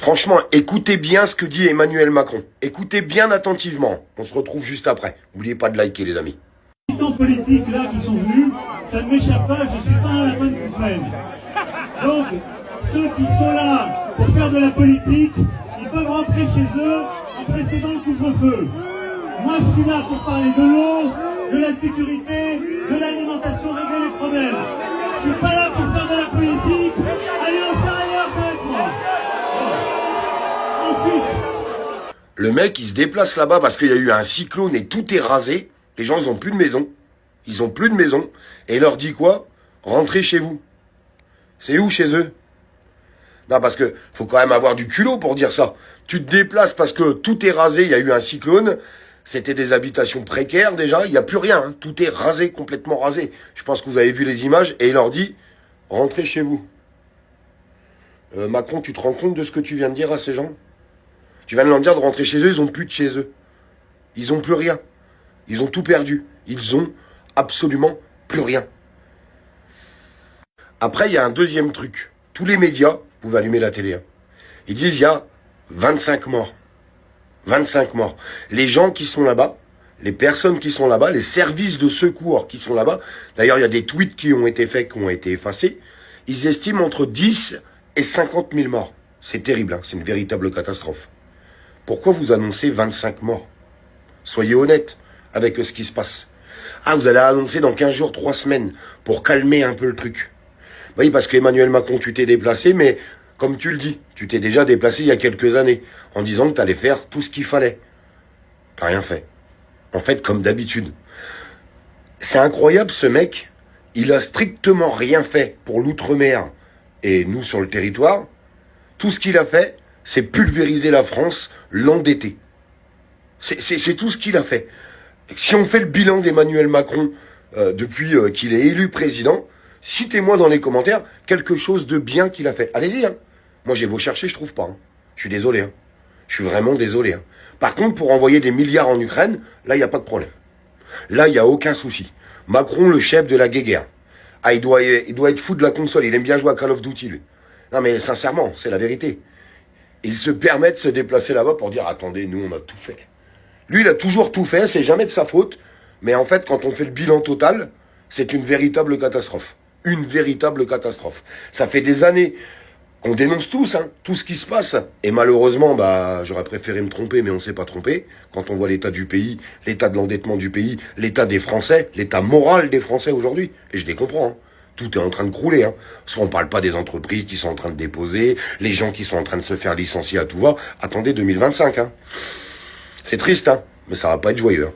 Franchement, écoutez bien ce que dit Emmanuel Macron. Écoutez bien attentivement. On se retrouve juste après. N'oubliez pas de liker, les amis. Les militants politiques là qui sont venus, ça ne m'échappe pas, je suis pas un lapin de 6 semaines. Donc, ceux qui sont là pour faire de la politique, ils peuvent rentrer chez eux en précédant le couvre-feu. Moi, je suis là pour parler de l'eau, de la sécurité, de l'alimentation, régler les problèmes. Je suis pas là pour faire de la politique. Allez en faire ailleurs avec moi. Ensuite, Le mec, il se déplace là-bas parce qu'il y a eu un cyclone et tout est rasé. Les gens, ils ont plus de maison. Ils ont plus de maison. Et il leur dit quoi? Rentrez chez vous. C'est où chez eux? Non, parce que faut quand même avoir du culot pour dire ça. Tu te déplaces parce que tout est rasé, il y a eu un cyclone. C'était des habitations précaires déjà, il n'y a plus rien. Hein. Tout est rasé, complètement rasé. Je pense que vous avez vu les images. Et il leur dit, rentrez chez vous. Macron, tu te rends compte de ce que tu viens de dire à ces gens? Tu viens de leur dire de rentrer chez eux, ils ont plus de chez eux. Ils ont plus rien. Ils ont tout perdu. Ils ont absolument plus rien. Après, il y a un deuxième truc. Tous les médias, vous pouvez allumer la télé, hein, ils disent il y a 25 morts. 25 morts. Les gens qui sont là-bas, les personnes qui sont là-bas, les services de secours qui sont là-bas, d'ailleurs, il y a des tweets qui ont été faits, qui ont été effacés, ils estiment entre 10 et 50 000 morts. C'est terrible, hein, c'est une véritable catastrophe. Pourquoi vous annoncez 25 morts? Soyez honnête avec ce qui se passe. Ah, vous allez annoncer dans 15 jours, 3 semaines, pour calmer un peu le truc. Oui, parce qu'Emmanuel Macron, tu t'es déplacé, mais comme tu le dis, tu t'es déjà déplacé il y a quelques années, en disant que tu allais faire tout ce qu'il fallait. T'as rien fait. En fait, comme d'habitude. C'est incroyable, ce mec. Il a strictement rien fait pour l'outre-mer et nous sur le territoire. Tout ce qu'il a fait, c'est pulvériser la France, l'endetter. C'est tout ce qu'il a fait. Si on fait le bilan d'Emmanuel Macron depuis qu'il est élu président, citez-moi dans les commentaires quelque chose de bien qu'il a fait. Allez-y, hein. Moi, j'ai beau chercher, je trouve pas. Hein. Je suis désolé. Hein. Je suis vraiment désolé. Hein. Par contre, pour envoyer des milliards en Ukraine, là, il n'y a pas de problème. Là, il n'y a aucun souci. Macron, le chef de la guéguerre. Ah, il doit être fou de la console. Il aime bien jouer à Call of Duty, lui. Non, mais sincèrement, c'est la vérité. Il se permet de se déplacer là-bas pour dire, attendez, nous, on a tout fait. Lui, il a toujours tout fait, c'est jamais de sa faute. Mais en fait, quand on fait le bilan total, c'est une véritable catastrophe. Une véritable catastrophe. Ça fait des années qu'on dénonce tous, hein, tout ce qui se passe. Et malheureusement, j'aurais préféré me tromper, mais on ne s'est pas trompé. Quand on voit l'état du pays, l'état de l'endettement du pays, l'état des Français, l'état moral des Français aujourd'hui. Et je les comprends, hein. Tout est en train de crouler. Hein. On ne parle pas des entreprises qui sont en train de déposer, les gens qui sont en train de se faire licencier à tout va. Attendez 2025. Hein. C'est triste, hein, mais ça va pas être joyeux. Hein.